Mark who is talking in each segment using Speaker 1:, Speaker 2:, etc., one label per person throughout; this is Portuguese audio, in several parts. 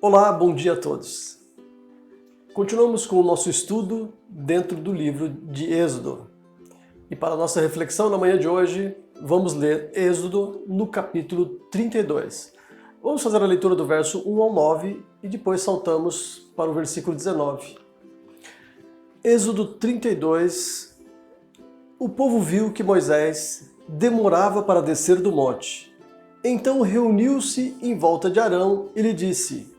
Speaker 1: Olá, bom dia a todos. Continuamos com o nosso estudo dentro do livro de Êxodo. E para a nossa reflexão na manhã de hoje, vamos ler Êxodo no capítulo 32. Vamos fazer a leitura do verso 1 ao 9 e depois saltamos para o versículo 19. Êxodo 32. O povo viu que Moisés demorava para descer do monte. Então reuniu-se em volta de Arão e lhe disse: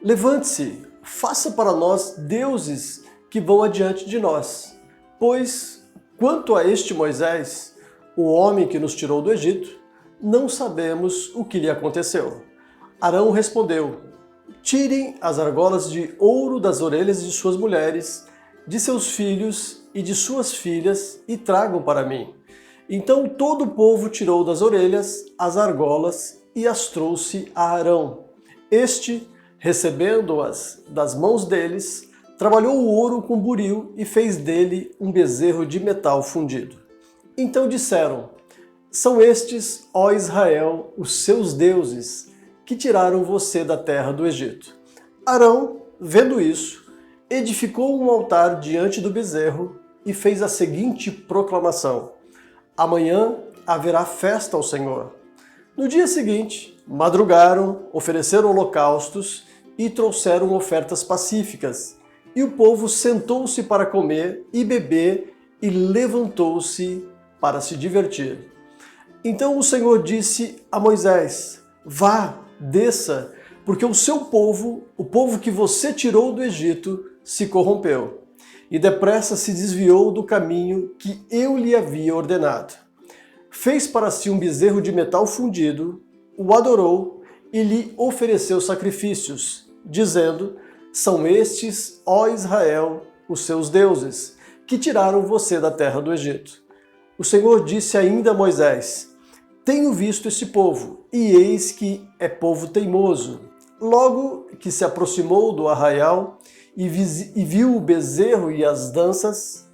Speaker 1: Levante-se, faça para nós deuses que vão adiante de nós. Pois, quanto a este Moisés, o homem que nos tirou do Egito, não sabemos o que lhe aconteceu. Arão respondeu: Tirem as argolas de ouro das orelhas de suas mulheres, de seus filhos e de suas filhas e tragam para mim. Então todo o povo tirou das orelhas as argolas e as trouxe a Arão. Este, recebendo-as das mãos deles, trabalhou o ouro com buril e fez dele um bezerro de metal fundido. Então disseram: São estes, ó Israel, os seus deuses, que tiraram você da terra do Egito. Arão, vendo isso, edificou um altar diante do bezerro e fez a seguinte proclamação: Amanhã haverá festa ao Senhor. No dia seguinte, madrugaram, ofereceram holocaustos e trouxeram ofertas pacíficas. E o povo sentou-se para comer e beber e levantou-se para se divertir. Então o Senhor disse a Moisés: Vá, desça, porque o seu povo, o povo que você tirou do Egito, se corrompeu e depressa se desviou do caminho que eu lhe havia ordenado. Fez para si um bezerro de metal fundido, o adorou e lhe ofereceu sacrifícios, dizendo: São estes, ó Israel, os seus deuses, que tiraram você da terra do Egito. O Senhor disse ainda a Moisés: Tenho visto este povo, e eis que é povo teimoso. Logo que se aproximou do arraial e viu o bezerro e as danças,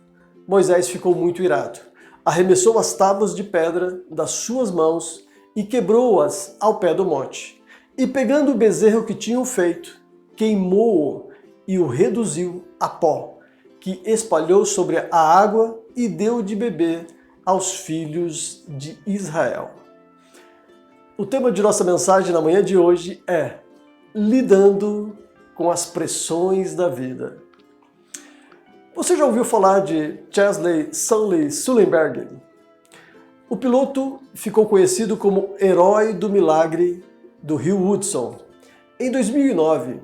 Speaker 1: Moisés ficou muito irado. Arremessou as tábuas de pedra das suas mãos e quebrou-as ao pé do monte. E pegando o bezerro que tinham feito, queimou-o e o reduziu a pó, que espalhou sobre a água e deu de beber aos filhos de Israel. O tema de nossa mensagem na manhã de hoje é lidando com as pressões da vida. Você já ouviu falar de Chesley Sully Sullenberger? O piloto ficou conhecido como herói do milagre do rio Hudson. Em 2009,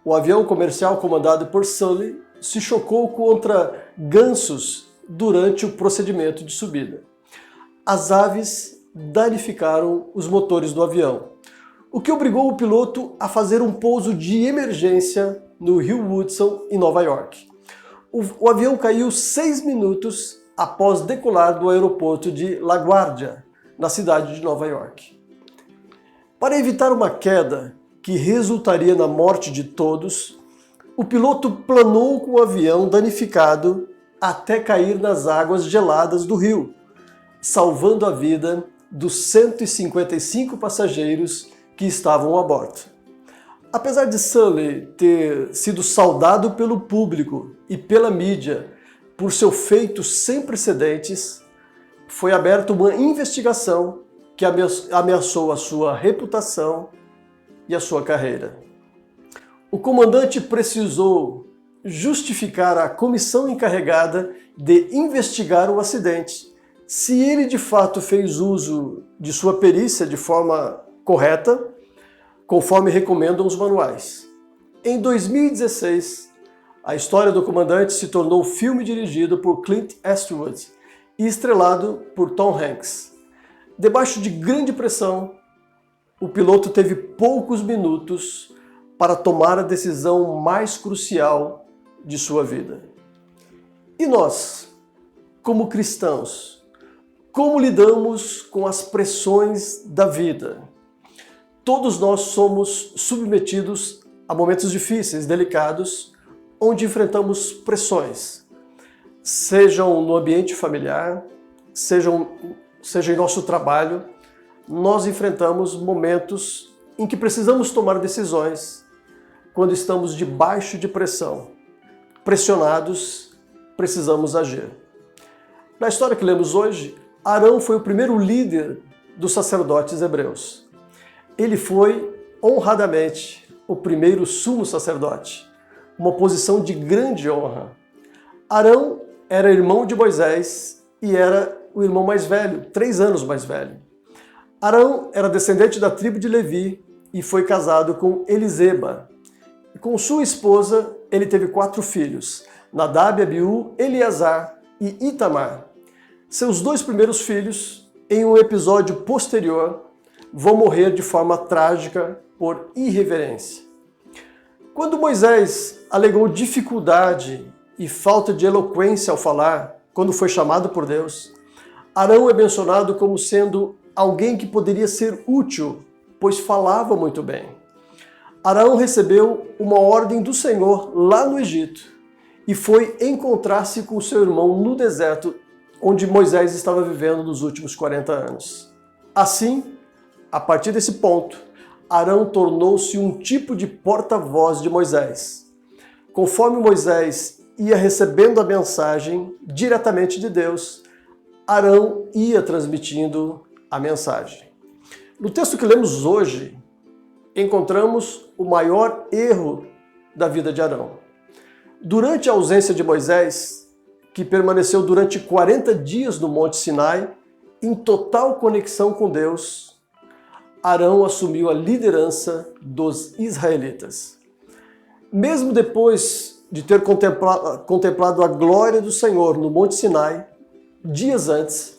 Speaker 1: o avião comercial comandado por Sully se chocou contra gansos durante o procedimento de subida. As aves danificaram os motores do avião, o que obrigou o piloto a fazer um pouso de emergência no rio Hudson, em Nova York. O avião caiu 6 minutos após decolar do aeroporto de LaGuardia, na cidade de Nova York. Para evitar uma queda que resultaria na morte de todos, o piloto planou com o avião danificado até cair nas águas geladas do rio, salvando a vida dos 155 passageiros que estavam a bordo. Apesar de Sully ter sido saudado pelo público e pela mídia por seu feito sem precedentes, foi aberta uma investigação que ameaçou a sua reputação e a sua carreira. O comandante precisou justificar à comissão encarregada de investigar o acidente se ele de fato fez uso de sua perícia de forma correta, conforme recomendam os manuais. Em 2016, a história do comandante se tornou filme dirigido por Clint Eastwood e estrelado por Tom Hanks. Debaixo de grande pressão, o piloto teve poucos minutos para tomar a decisão mais crucial de sua vida. E nós, como cristãos, como lidamos com as pressões da vida? Todos nós somos submetidos a momentos difíceis, delicados, onde enfrentamos pressões, sejam no ambiente familiar, seja em nosso trabalho. Nós enfrentamos momentos em que precisamos tomar decisões quando estamos debaixo de pressão. Pressionados, precisamos agir. Na história que lemos hoje, Arão foi o primeiro líder dos sacerdotes hebreus. Ele foi, honradamente, o primeiro sumo sacerdote, uma posição de grande honra. Arão era irmão de Moisés e era o irmão mais velho, 3 anos mais velho. Arão era descendente da tribo de Levi e foi casado com Eliseba. E com sua esposa, ele teve 4 filhos, Nadab, Abiú, Eleazar e Itamar. Seus 2 primeiros filhos, em um episódio posterior, vão morrer de forma trágica por irreverência. Quando Moisés alegou dificuldade e falta de eloquência ao falar, quando foi chamado por Deus, Arão é mencionado como sendo alguém que poderia ser útil, pois falava muito bem. Arão recebeu uma ordem do Senhor lá no Egito e foi encontrar-se com seu irmão no deserto, onde Moisés estava vivendo nos últimos 40 anos. Assim, a partir desse ponto, Arão tornou-se um tipo de porta-voz de Moisés. Conforme Moisés ia recebendo a mensagem diretamente de Deus, Arão ia transmitindo a mensagem. No texto que lemos hoje, encontramos o maior erro da vida de Arão. Durante a ausência de Moisés, que permaneceu durante 40 dias no Monte Sinai, em total conexão com Deus, Arão assumiu a liderança dos israelitas. Mesmo depois de ter contemplado a glória do Senhor no Monte Sinai, dias antes,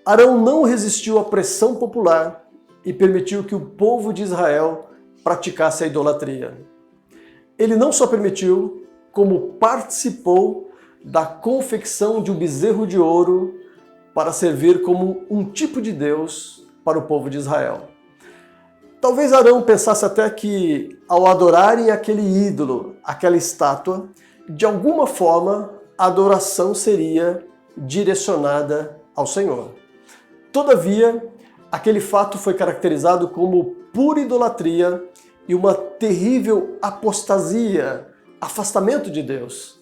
Speaker 1: Arão não resistiu à pressão popular e permitiu que o povo de Israel praticasse a idolatria. Ele não só permitiu, como participou da confecção de um bezerro de ouro para servir como um tipo de Deus para o povo de Israel. Talvez Arão pensasse até que, ao adorarem aquele ídolo, aquela estátua, de alguma forma a adoração seria direcionada ao Senhor. Todavia, aquele fato foi caracterizado como pura idolatria e uma terrível apostasia, afastamento de Deus.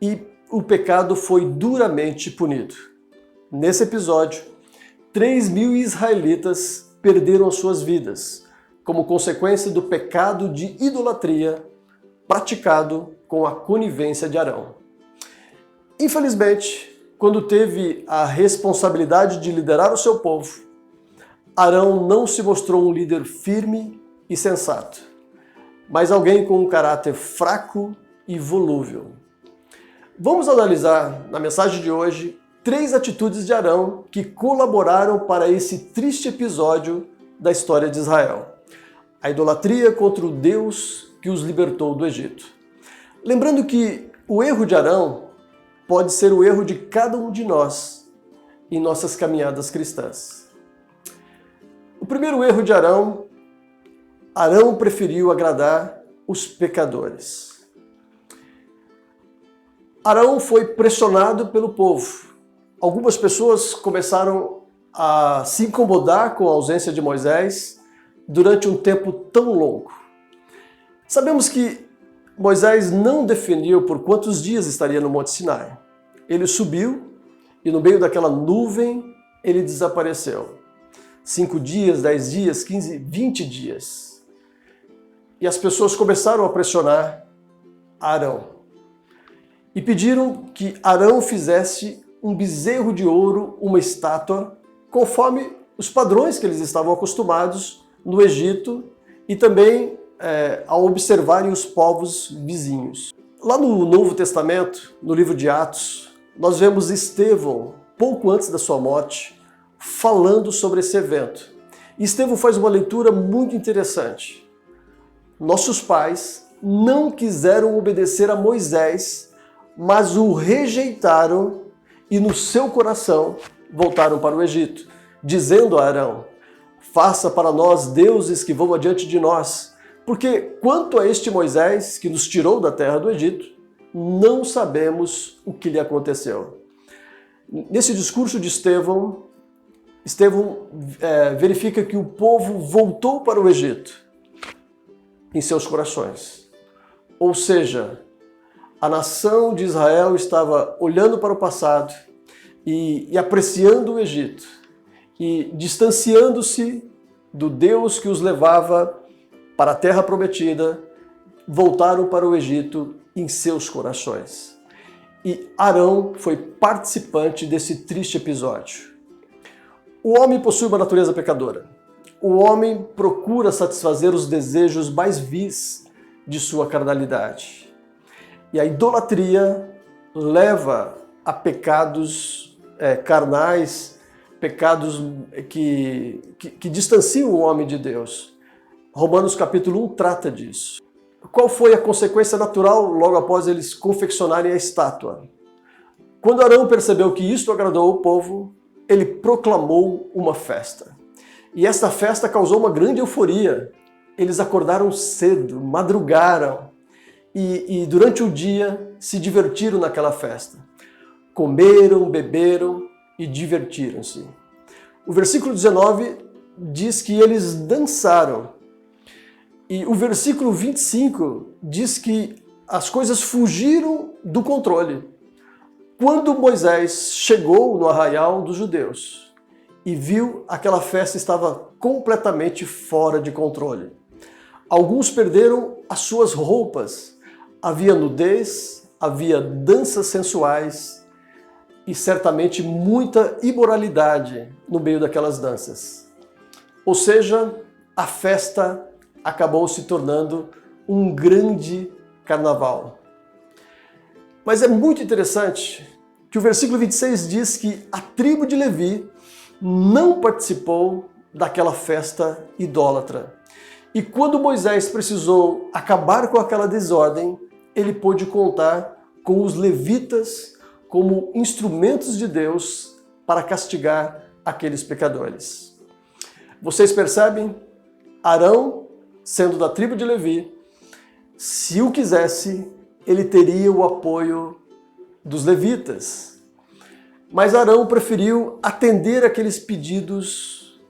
Speaker 1: E o pecado foi duramente punido. Nesse episódio, 3.000 israelitas perderam as suas vidas, como consequência do pecado de idolatria praticado com a conivência de Arão. Infelizmente, quando teve a responsabilidade de liderar o seu povo, Arão não se mostrou um líder firme e sensato, mas alguém com um caráter fraco e volúvel. Vamos analisar, na mensagem de hoje, 3 atitudes de Arão que colaboraram para esse triste episódio da história de Israel. A idolatria contra o Deus que os libertou do Egito. Lembrando que o erro de Arão pode ser o erro de cada um de nós em nossas caminhadas cristãs. O primeiro erro de Arão, Arão preferiu agradar os pecadores. Arão foi pressionado pelo povo. Algumas pessoas começaram a se incomodar com a ausência de Moisés durante um tempo tão longo. Sabemos que Moisés não definiu por quantos dias estaria no Monte Sinai. Ele subiu e no meio daquela nuvem ele desapareceu. 5 dias, 10 dias, 15, 20 dias. E as pessoas começaram a pressionar Arão. E pediram que Arão fizesse um bezerro de ouro, uma estátua, conforme os padrões que eles estavam acostumados no Egito e também ao observarem os povos vizinhos. Lá no Novo Testamento, no livro de Atos, nós vemos Estevão, pouco antes da sua morte, falando sobre esse evento. E Estevão faz uma leitura muito interessante. Nossos pais não quiseram obedecer a Moisés, mas o rejeitaram e no seu coração voltaram para o Egito, dizendo a Arão: faça para nós deuses que vão adiante de nós, porque quanto a este Moisés que nos tirou da terra do Egito, não sabemos o que lhe aconteceu. Nesse discurso de Estevão verifica que o povo voltou para o Egito. em seus corações. Ou seja, a nação de Israel estava olhando para o passado e apreciando o Egito e distanciando-se do Deus que os levava para a terra prometida, voltaram para o Egito em seus corações. E Arão foi participante desse triste episódio. O homem possui uma natureza pecadora. O homem procura satisfazer os desejos mais vis de sua carnalidade. E a idolatria leva a pecados carnais, pecados que distanciam o homem de Deus. Romanos capítulo 1 trata disso. Qual foi a consequência natural logo após eles confeccionarem a estátua? Quando Arão percebeu que isto agradou o povo, ele proclamou uma festa. E esta festa causou uma grande euforia. Eles acordaram cedo, madrugaram e durante o dia se divertiram naquela festa. Comeram, beberam e divertiram-se. O versículo 19 diz que eles dançaram. E o versículo 25 diz que as coisas fugiram do controle. Quando Moisés chegou no arraial dos judeus e viu aquela festa estava completamente fora de controle. Alguns perderam as suas roupas. Havia nudez, havia danças sensuais e certamente muita imoralidade no meio daquelas danças. Ou seja, a festa acabou se tornando um grande carnaval. Mas é muito interessante que o versículo 26 diz que a tribo de Levi não participou daquela festa idólatra. E quando Moisés precisou acabar com aquela desordem, ele pôde contar com os levitas como instrumentos de Deus para castigar aqueles pecadores. Vocês percebem? Arão, sendo da tribo de Levi, se o quisesse, ele teria o apoio dos levitas. Mas Arão preferiu atender aqueles pedidos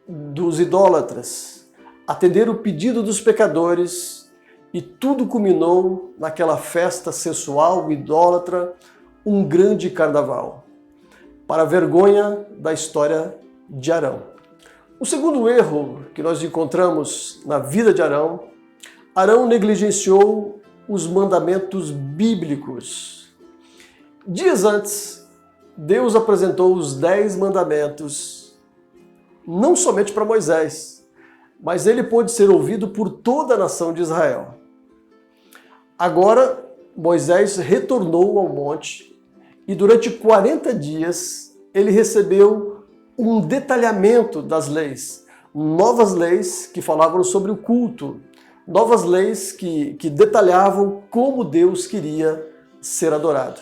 Speaker 1: dos idólatras, atender o pedido dos pecadores, e tudo culminou naquela festa sensual, idólatra, um grande carnaval, para a vergonha da história de Arão. O segundo erro que nós encontramos na vida de Arão, Arão negligenciou os mandamentos bíblicos. Dias antes, Deus apresentou os 10 mandamentos, não somente para Moisés, mas ele pôde ser ouvido por toda a nação de Israel. Agora, Moisés retornou ao monte e durante 40 dias ele recebeu um detalhamento das leis, novas leis que falavam sobre o culto, novas leis que detalhavam como Deus queria ser adorado.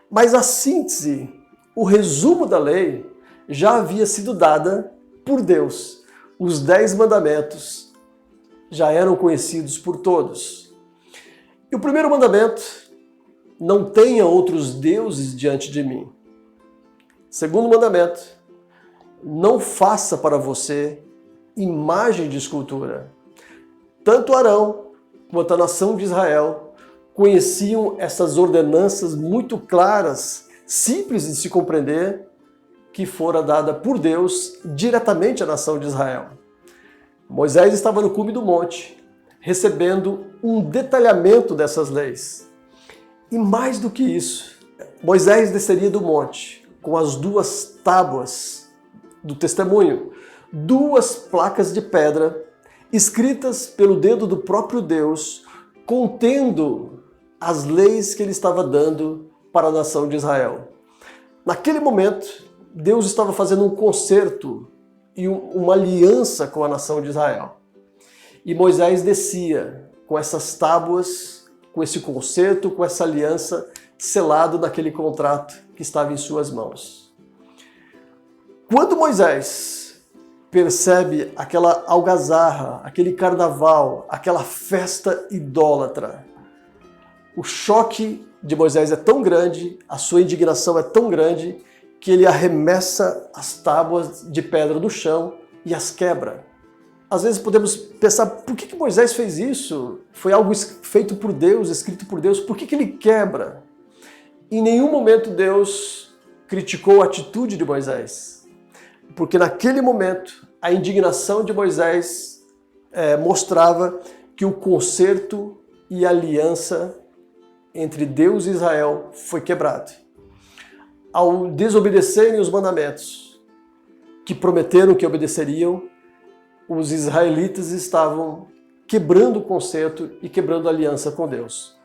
Speaker 1: Mas a síntese, o resumo da lei já havia sido dada por Deus. Os 10 mandamentos já eram conhecidos por todos. E o primeiro mandamento, não tenha outros deuses diante de mim. Segundo mandamento, não faça para você imagem de escultura. Tanto Arão quanto a nação de Israel conheciam essas ordenanças muito claras, simples de se compreender, que fora dada por Deus diretamente à nação de Israel. Moisés estava no cume do monte, recebendo um detalhamento dessas leis. E mais do que isso, Moisés desceria do monte com as 2 tábuas do testemunho, 2 placas de pedra escritas pelo dedo do próprio Deus, contendo as leis que ele estava dando para a nação de Israel. Naquele momento, Deus estava fazendo um concerto e uma aliança com a nação de Israel. E Moisés descia com essas tábuas, com esse concerto, com essa aliança, selado naquele contrato que estava em suas mãos. Quando Moisés percebe aquela algazarra, aquele carnaval, aquela festa idólatra, o choque de Moisés é tão grande, a sua indignação é tão grande, que ele arremessa as tábuas de pedra do chão e as quebra. Às vezes podemos pensar, por que Moisés fez isso? Foi algo feito por Deus, escrito por Deus, por que ele quebra? Em nenhum momento Deus criticou a atitude de Moisés, porque naquele momento a indignação de Moisés mostrava que o concerto e a aliança entre Deus e Israel foi quebrado. Ao desobedecerem os mandamentos que prometeram que obedeceriam, os israelitas estavam quebrando o concerto e quebrando a aliança com Deus.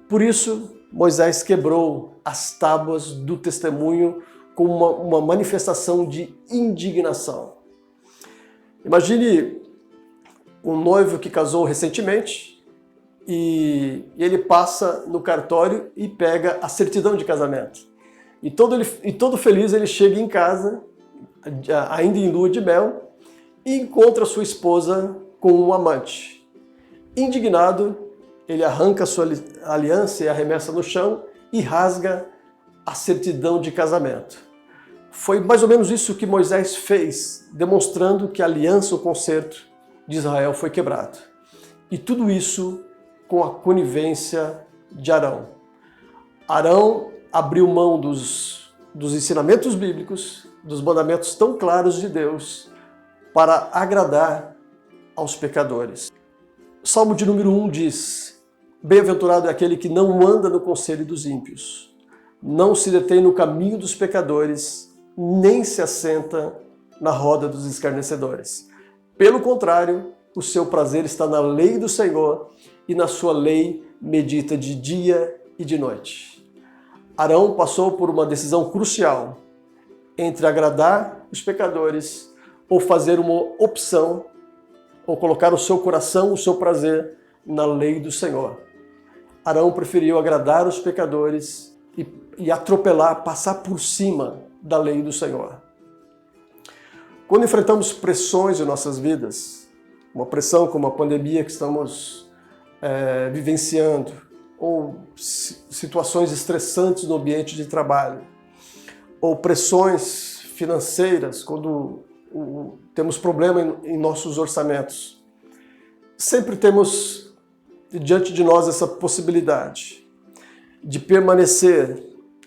Speaker 1: Por isso, Moisés quebrou as tábuas do testemunho com uma manifestação de indignação. Imagine um noivo que casou recentemente e ele passa no cartório e pega a certidão de casamento. E todo feliz ele chega em casa, ainda em lua de mel, e encontra sua esposa com um amante. Indignado, ele arranca sua aliança e arremessa no chão e rasga a certidão de casamento. Foi mais ou menos isso que Moisés fez, demonstrando que a aliança, o concerto de Israel foi quebrado. E tudo isso com a conivência de Arão. Arão abriu mão dos ensinamentos bíblicos, dos mandamentos tão claros de Deus, para agradar aos pecadores. Salmo de número 1 diz: Bem-aventurado é aquele que não anda no conselho dos ímpios, não se detém no caminho dos pecadores, nem se assenta na roda dos escarnecedores. Pelo contrário, o seu prazer está na lei do Senhor, e na sua lei medita de dia e de noite. Arão passou por uma decisão crucial entre agradar os pecadores ou fazer uma opção, ou colocar o seu coração, o seu prazer na lei do Senhor. Arão preferiu agradar os pecadores e atropelar, passar por cima da lei do Senhor. Quando enfrentamos pressões em nossas vidas, uma pressão como a pandemia que estamos vivenciando, ou situações estressantes no ambiente de trabalho, ou pressões financeiras, quando temos problema em nossos orçamentos, sempre temos diante de nós essa possibilidade de permanecer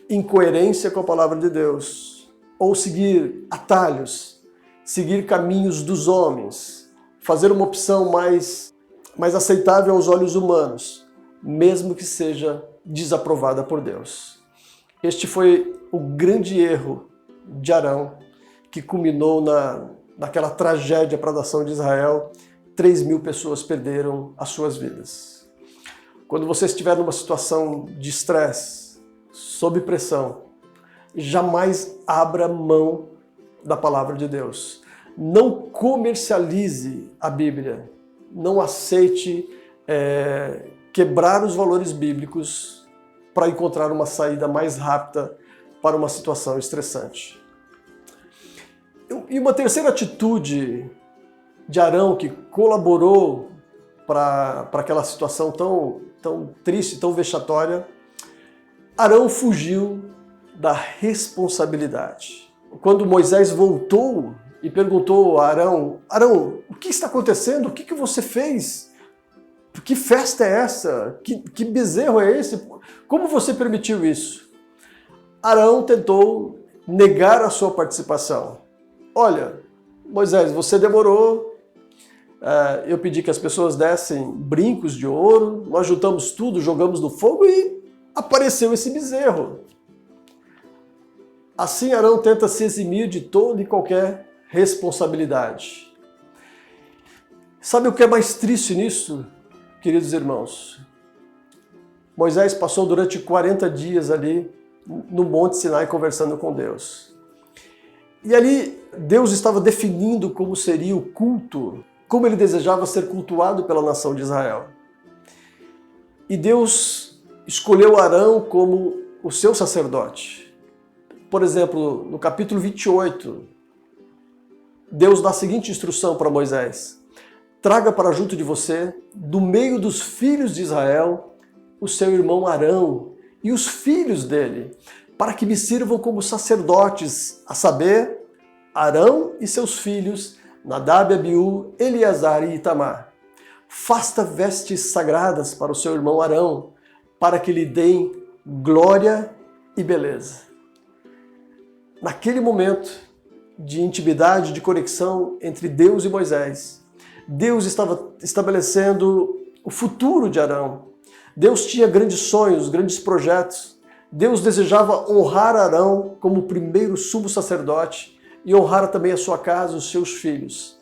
Speaker 1: em coerência com a palavra de Deus, ou seguir atalhos, seguir caminhos dos homens, fazer uma opção mais aceitável aos olhos humanos, mesmo que seja desaprovada por Deus. Este foi o grande erro de Arão, que culminou naquela tragédia para a nação de Israel. 3.000 pessoas perderam as suas vidas. Quando você estiver numa situação de estresse, sob pressão, jamais abra mão da palavra de Deus. Não comercialize a Bíblia. Não aceite quebrar os valores bíblicos para encontrar uma saída mais rápida para uma situação estressante. E uma terceira atitude de Arão que colaborou para aquela situação tão triste, tão vexatória, Arão fugiu da responsabilidade. Quando Moisés voltou e perguntou a Arão: Arão, o que está acontecendo? O que você fez? Que festa é essa? Que bezerro é esse? Como você permitiu isso? Arão tentou negar a sua participação. Olha, Moisés, você demorou, eu pedi que as pessoas dessem brincos de ouro, nós juntamos tudo, jogamos no fogo e apareceu esse bezerro. Assim Arão tenta se eximir de toda e qualquer responsabilidade. Sabe o que é mais triste nisso, queridos irmãos? Moisés passou durante 40 dias ali no Monte Sinai conversando com Deus. E ali Deus estava definindo como seria o culto, como ele desejava ser cultuado pela nação de Israel. E Deus escolheu Arão como o seu sacerdote. Por exemplo, no capítulo 28, Deus dá a seguinte instrução para Moisés: traga para junto de você, do meio dos filhos de Israel, o seu irmão Arão e os filhos dele, para que me sirvam como sacerdotes, a saber, Arão e seus filhos, Nadab, Abiú, Eleazar e Itamar. Faça vestes sagradas para o seu irmão Arão, para que lhe deem glória e beleza. Naquele momento de intimidade, de conexão entre Deus e Moisés, Deus estava estabelecendo o futuro de Arão. Deus tinha grandes sonhos, grandes projetos. Deus desejava honrar Arão como o primeiro sumo sacerdote e honrar também a sua casa, os seus filhos.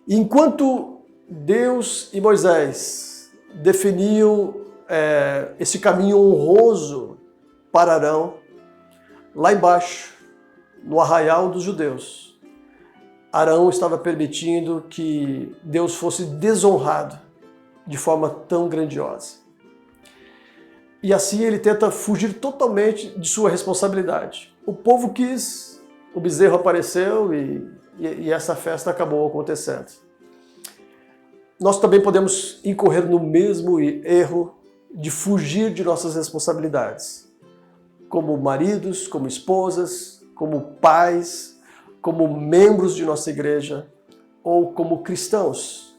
Speaker 1: E enquanto Deus e Moisés definiam esse caminho honroso para Arão, lá embaixo, no arraial dos judeus, Arão estava permitindo que Deus fosse desonrado de forma tão grandiosa. E assim ele tenta fugir totalmente de sua responsabilidade. O povo quis, o bezerro apareceu e essa festa acabou acontecendo. Nós também podemos incorrer no mesmo erro de fugir de nossas responsabilidades, como maridos, como esposas, como pais, como membros de nossa igreja ou como cristãos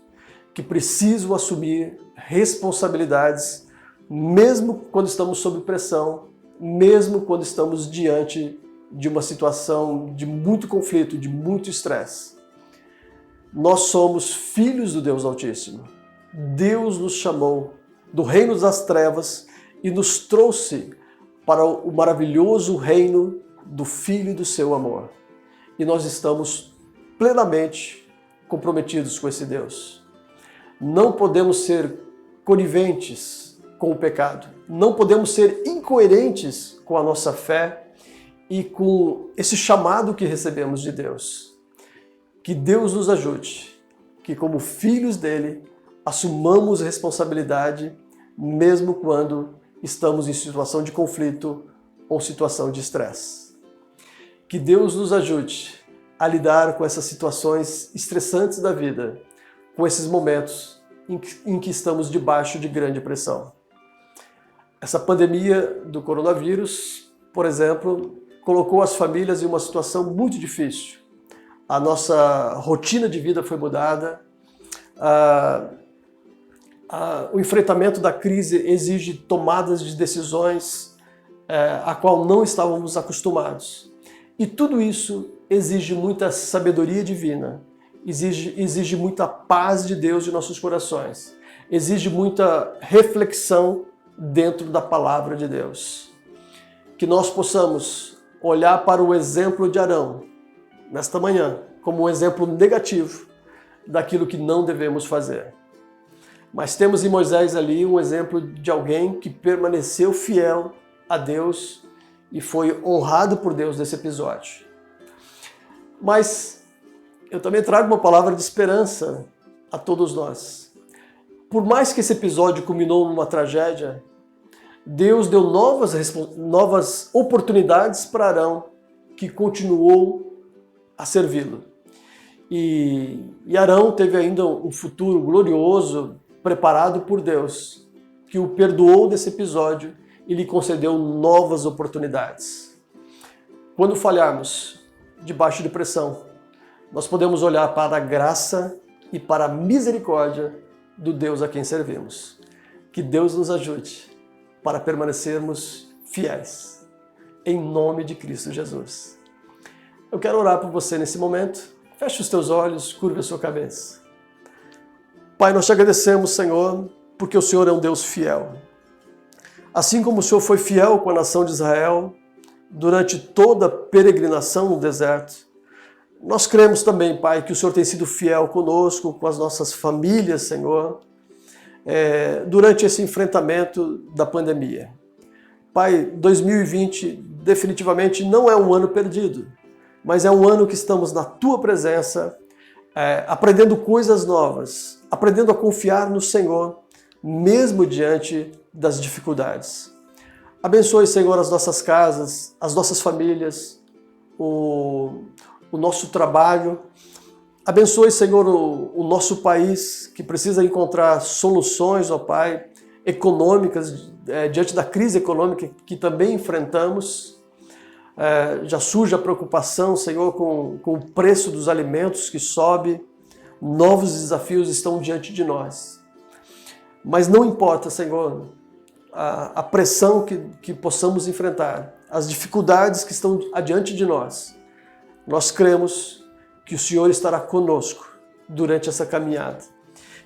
Speaker 1: que precisam assumir responsabilidades mesmo quando estamos sob pressão, mesmo quando estamos diante de uma situação de muito conflito, de muito estresse. Nós somos filhos do Deus Altíssimo. Deus nos chamou do reino das trevas e nos trouxe para o maravilhoso reino do Filho do seu amor. E nós estamos plenamente comprometidos com esse Deus. Não podemos ser coniventes com o pecado. Não podemos ser incoerentes com a nossa fé e com esse chamado que recebemos de Deus. Que Deus nos ajude, que como filhos dele, assumamos responsabilidade mesmo quando estamos em situação de conflito ou situação de estresse. Que Deus nos ajude a lidar com essas situações estressantes da vida, com esses momentos em que estamos debaixo de grande pressão. Essa pandemia do coronavírus, por exemplo, colocou as famílias em uma situação muito difícil. A nossa rotina de vida foi mudada, o enfrentamento da crise exige tomadas de decisões a qual não estávamos acostumados. E tudo isso exige muita sabedoria divina, exige muita paz de Deus em nossos corações, exige muita reflexão dentro da palavra de Deus. Que nós possamos olhar para o exemplo de Arão nesta manhã como um exemplo negativo daquilo que não devemos fazer. Mas temos em Moisés ali um exemplo de alguém que permaneceu fiel a Deus e foi honrado por Deus nesse episódio. Mas eu também trago uma palavra de esperança a todos nós. Por mais que esse episódio culminou numa tragédia, Deus deu novas oportunidades para Arão, que continuou a servi-lo. E Arão teve ainda um futuro glorioso preparado por Deus, que o perdoou desse episódio e lhe concedeu novas oportunidades. Quando falharmos debaixo de pressão, nós podemos olhar para a graça e para a misericórdia do Deus a quem servimos. Que Deus nos ajude para permanecermos fiéis, em nome de Cristo Jesus. Eu quero orar por você nesse momento. Feche os teus olhos, curva a sua cabeça. Pai, nós te agradecemos, Senhor, porque o Senhor é um Deus fiel. Assim como o Senhor foi fiel com a nação de Israel durante toda a peregrinação no deserto, nós cremos também, Pai, que o Senhor tem sido fiel conosco, com as nossas famílias, Senhor, durante esse enfrentamento da pandemia. Pai, 2020 definitivamente não é um ano perdido, mas é um ano que estamos na Tua presença, aprendendo coisas novas, aprendendo a confiar no Senhor, mesmo diante das dificuldades. Abençoe, Senhor, as nossas casas, as nossas famílias, o nosso trabalho. Abençoe, Senhor, o nosso país, que precisa encontrar soluções, ó Pai, econômicas, diante da crise econômica que também enfrentamos. já surge a preocupação, Senhor, com o preço dos alimentos que sobe, novos desafios estão diante de nós. Mas não importa, Senhor, a pressão que possamos enfrentar, as dificuldades que estão adiante de nós, nós cremos que o Senhor estará conosco durante essa caminhada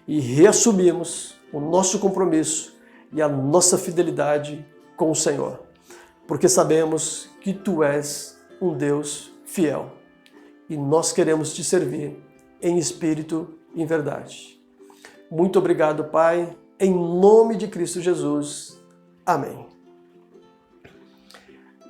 Speaker 1: e reassumimos o nosso compromisso e a nossa fidelidade com o Senhor, porque sabemos que Tu és um Deus fiel e nós queremos Te servir em espírito e em verdade. Muito obrigado, Pai, em nome de Cristo Jesus. Amém.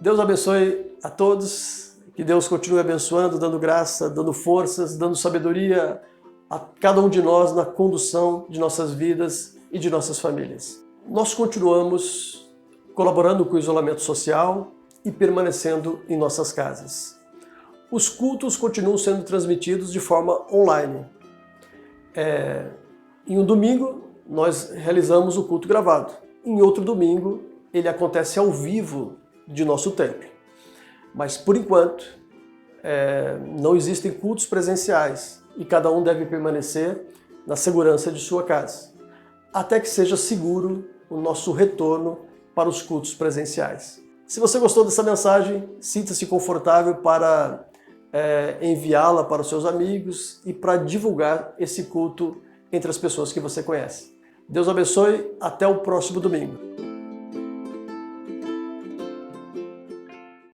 Speaker 1: Deus abençoe a todos, que Deus continue abençoando, dando graça, dando forças, dando sabedoria a cada um de nós na condução de nossas vidas e de nossas famílias. Nós continuamos colaborando com o isolamento social e permanecendo em nossas casas. Os cultos continuam sendo transmitidos de forma online. Em um domingo, nós realizamos o culto gravado. Em outro domingo, ele acontece ao vivo de nosso templo. Mas, por enquanto, não existem cultos presenciais e cada um deve permanecer na segurança de sua casa, até que seja seguro o nosso retorno para os cultos presenciais. Se você gostou dessa mensagem, sinta-se confortável para enviá-la para os seus amigos e para divulgar esse culto entre as pessoas que você conhece. Deus abençoe, até o próximo domingo.